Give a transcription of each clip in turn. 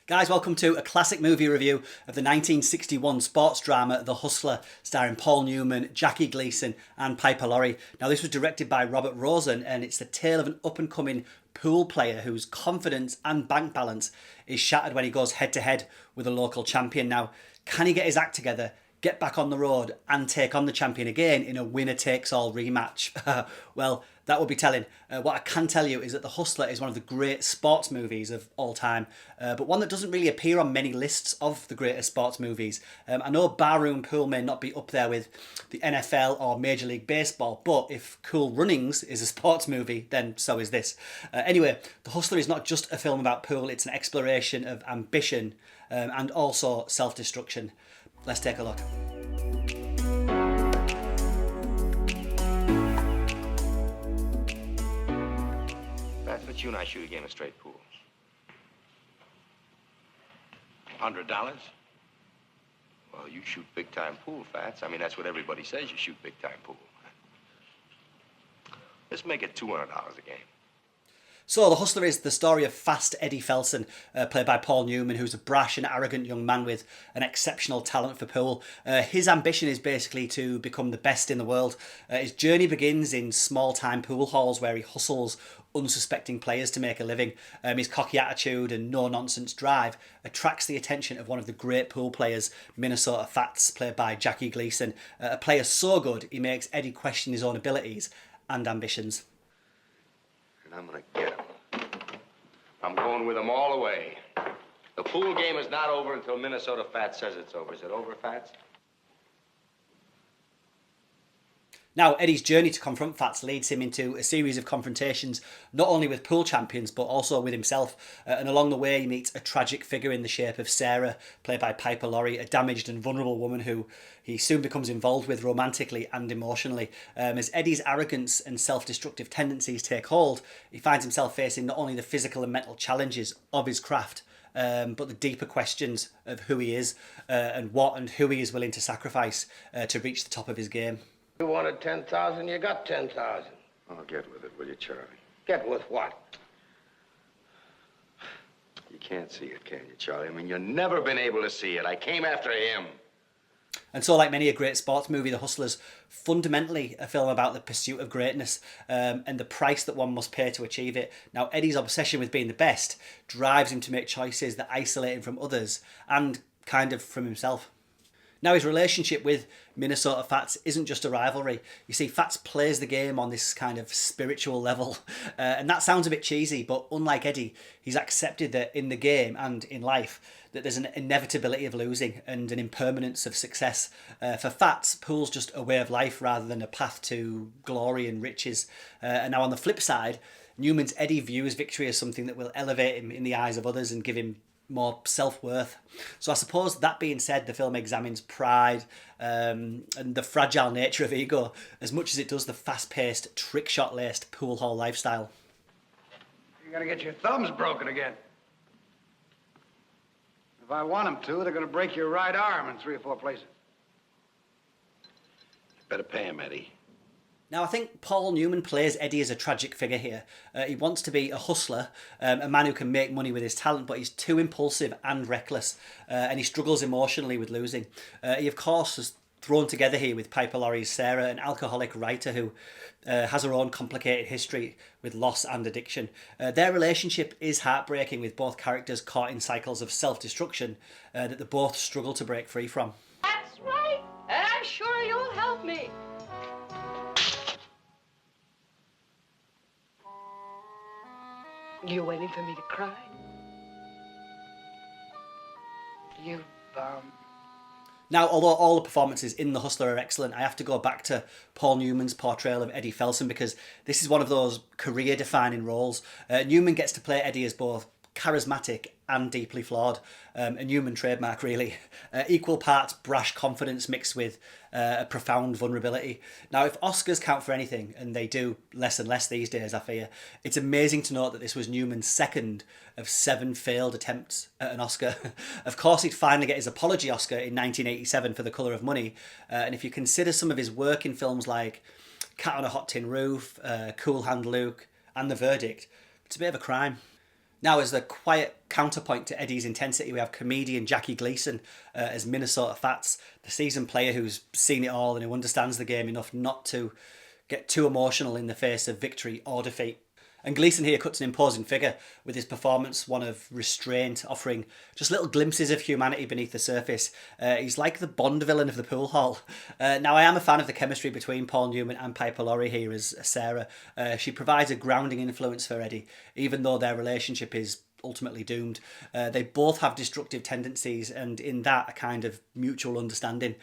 Guys, welcome to a classic movie review of the 1961 sports drama The Hustler, starring Paul Newman, Jackie Gleason and Piper Laurie. Now, this was directed by Robert Rossen, and it's the tale of an up-and-coming pool player whose confidence and bank balance is shattered when he goes head-to-head with a local champion. Now, can he get his act together, get back on the road and take on the champion again in a winner-takes-all rematch? Well, that will be telling. What I can tell you is that The Hustler is one of the great sports movies of all time, but one that doesn't really appear on many lists of the greatest sports movies. I know Barroom Pool may not be up there with the NFL or Major League Baseball, but if Cool Runnings is a sports movie, then so is this. Anyway, The Hustler is not just a film about pool, it's an exploration of ambition and also self-destruction. Let's take a look. But you and I shoot a game of straight pool. $100? Well, you shoot big-time pool, Fats. I mean, that's what everybody says, you shoot big-time pool. Let's make it $200 a game. So, The Hustler is the story of Fast Eddie Felson, played by Paul Newman, who's a brash and arrogant young man with an exceptional talent for pool. His ambition is basically to become the best in the world. His journey begins in small-time pool halls where he hustles unsuspecting players to make a living. His cocky attitude and no-nonsense drive attracts the attention of one of the great pool players, Minnesota Fats, played by Jackie Gleason. A player so good, he makes Eddie question his own abilities and ambitions. And I'm gonna get him. I'm going with him all the way. The pool game is not over until Minnesota Fats says it's over. Is it over, Fats? Now, Eddie's journey to confront Fats leads him into a series of confrontations, not only with pool champions, but also with himself. And along the way, he meets a tragic figure in the shape of Sarah, played by Piper Laurie, a damaged and vulnerable woman who he soon becomes involved with romantically and emotionally. As Eddie's arrogance and self-destructive tendencies take hold, he finds himself facing not only the physical and mental challenges of his craft, but the deeper questions of who he is and what and who he is willing to sacrifice to reach the top of his game. You wanted 10,000, you got 10,000. Oh, get with it, will you, Charlie? Get with what? You can't see it, can you, Charlie? I mean, you've never been able to see it. I came after him. And so, like many a great sports movie, The Hustler's fundamentally a film about the pursuit of greatness and the price that one must pay to achieve it. Now, Eddie's obsession with being the best drives him to make choices that isolate him from others and kind of from himself. Now, his relationship with Minnesota Fats isn't just a rivalry. You see, Fats plays the game on this kind of spiritual level. And that sounds a bit cheesy, but unlike Eddie, he's accepted that in the game and in life, that there's an inevitability of losing and an impermanence of success. For Fats, pool's just a way of life rather than a path to glory and riches. And now on the flip side, Newman's Eddie views victory as something that will elevate him in the eyes of others and give him more self-worth. So I suppose, that being said, the film examines pride and the fragile nature of ego as much as it does the fast-paced, trick-shot-laced pool hall lifestyle. You're gonna get your thumbs broken again. If I want them to, they're gonna break your right arm in 3 or 4 places. Better pay him, Eddie. Now, I think Paul Newman plays Eddie as a tragic figure here. He wants to be a hustler, a man who can make money with his talent, but he's too impulsive and reckless, and he struggles emotionally with losing. He, of course, is thrown together here with Piper Laurie's Sarah, an alcoholic writer who has her own complicated history with loss and addiction. Their relationship is heartbreaking, with both characters caught in cycles of self-destruction that they both struggle to break free from. That's right, and I'm sure you'll help me. You waiting for me to cry? You, Now, although all the performances in The Hustler are excellent, I have to go back to Paul Newman's portrayal of Eddie Felson because this is one of those career-defining roles. Newman gets to play Eddie as both charismatic and deeply flawed. A Newman trademark, really. Equal parts brash confidence mixed with a profound vulnerability. Now, if Oscars count for anything, and they do less and less these days, I fear, it's amazing to note that this was Newman's second of 7 failed attempts at an Oscar. Of course, he'd finally get his apology Oscar in 1987 for The Colour of Money. And if you consider some of his work in films like Cat on a Hot Tin Roof, Cool Hand Luke, and The Verdict, it's a bit of a crime. Now, as the quiet counterpoint to Eddie's intensity, we have comedian Jackie Gleason as Minnesota Fats, the seasoned player who's seen it all and who understands the game enough not to get too emotional in the face of victory or defeat. And Gleason here cuts an imposing figure with his performance, one of restraint, offering just little glimpses of humanity beneath the surface. He's like the Bond villain of the pool hall. Now, I am a fan of the chemistry between Paul Newman and Piper Laurie here as Sarah. She provides a grounding influence for Eddie, even though their relationship is ultimately doomed. They both have destructive tendencies, and in that, a kind of mutual understanding.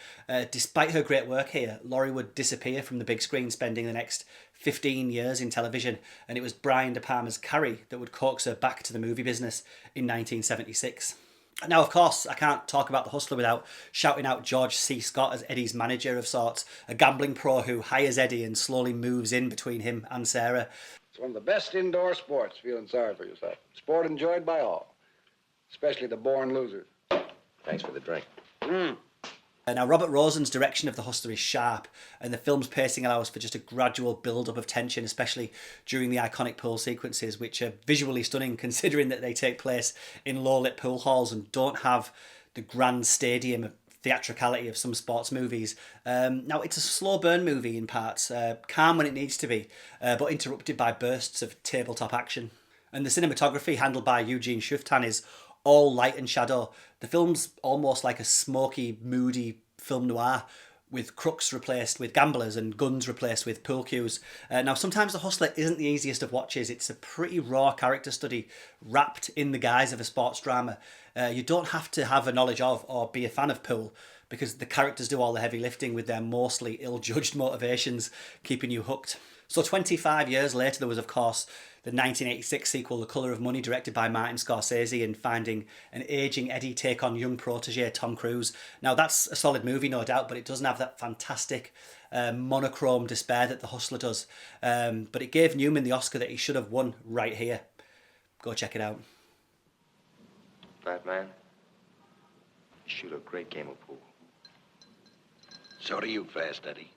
Despite her great work here, Laurie would disappear from the big screen, spending the next 15 years in television, and it was Brian De Palma's Carrie that would coax her back to the movie business in 1976. Now, of course, I can't talk about The Hustler without shouting out George C. Scott as Eddie's manager of sorts, a gambling pro who hires Eddie and slowly moves in between him and Sarah. It's one of the best indoor sports, feeling sorry for yourself. Sport enjoyed by all, especially the born losers. Thanks for the drink. Now, Robert Rossen's direction of The Hustler is sharp, and the film's pacing allows for just a gradual build-up of tension, especially during the iconic pool sequences, which are visually stunning considering that they take place in low-lit pool halls and don't have the grand stadium theatricality of some sports movies. Now, it's a slow burn movie in parts, calm when it needs to be, but interrupted by bursts of tabletop action. And the cinematography, handled by Eugene Shuftan, is all light and shadow. The film's almost like a smoky, moody film noir, with crooks replaced with gamblers and guns replaced with pool cues. Now, sometimes The Hustler isn't the easiest of watches. It's a pretty raw character study wrapped in the guise of a sports drama. You don't have to have a knowledge of or be a fan of pool, because the characters do all the heavy lifting with their mostly ill-judged motivations, keeping you hooked. So 25 years later, there was, of course, the 1986 sequel, The Colour of Money, directed by Martin Scorsese, and finding an ageing Eddie take on young protege Tom Cruise. Now, that's a solid movie, no doubt, but it doesn't have that fantastic monochrome despair that The Hustler does. But it gave Newman the Oscar that he should have won right here. Go check it out. Fat man, you shoot a great game of pool. So do you, Fast Eddie.